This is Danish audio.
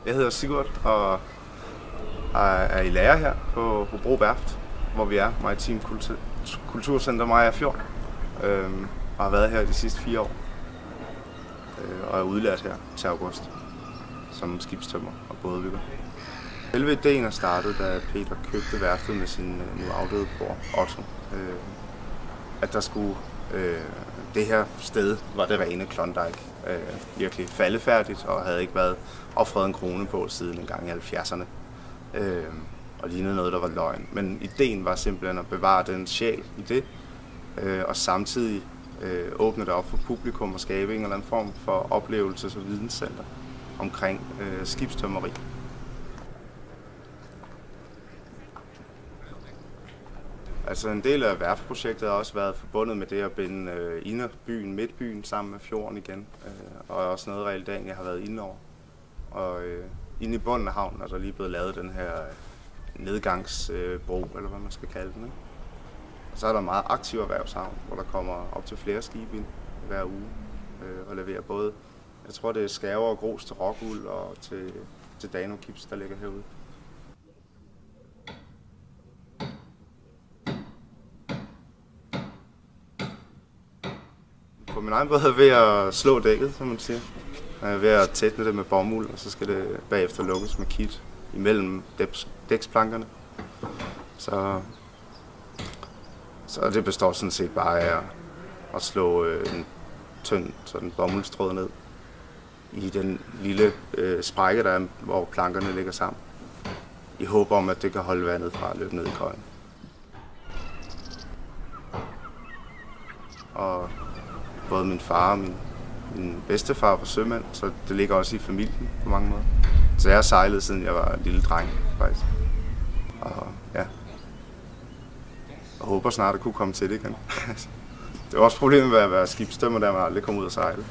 Jeg hedder Sigurd og er i lærer her på Hobro Værft, hvor vi er Maritim Kulturcenter Mariager Fjord. Og har været her de sidste 4 år. Og er udlært her til august som skibstømrer og bådbygger. Selve ideen er startet, da Peter købte værftet med sin nu afdøde bror Otto. At der skulle det her sted var det rene Klondike. Virkelig faldefærdigt og havde ikke været offret en krone på siden en gang i 70'erne. Og lignede noget, der var løgn. Men ideen var simpelthen at bevare den sjæl i det, og samtidig åbne det op for publikum og skabe en eller anden form for oplevelses- og videnscenter omkring skibstømmeri. Altså en del af værftprojektet har også været forbundet med det at binde inderbyen, midtbyen sammen med fjorden igen. Og også noget realdang, jeg har været inde over. Og inde i bunden af havnen er der lige blevet lavet den her nedgangsbro, eller hvad man skal kalde den. Ikke? Og så er der en meget aktiv erhvervshavn, hvor der kommer op til flere skibe ind hver uge og leverer både, jeg tror det er skærver og grus til Rockwool og til Dano Kips, der ligger herude. På min egen båd er jeg ved at slå dækket, som man siger. Jeg er ved at tætne det med bomuld, og så skal det bagefter lukkes med kit imellem dæksplankerne. Så det består sådan set bare af at slå en tynd sådan bomuldstråd ned i den lille sprække, der er, hvor plankerne ligger sammen. I håb om, at det kan holde vandet fra at løbe ned i køjen. Og både min far og min bedstefar var sømand, så det ligger også i familien på mange måder. Så jeg har sejlet, siden jeg var en lille dreng, faktisk. Og ja, og håber snart at kunne komme til det igen. Det er også problemet med at være skibstømmer, der man aldrig kommer ud og sejle.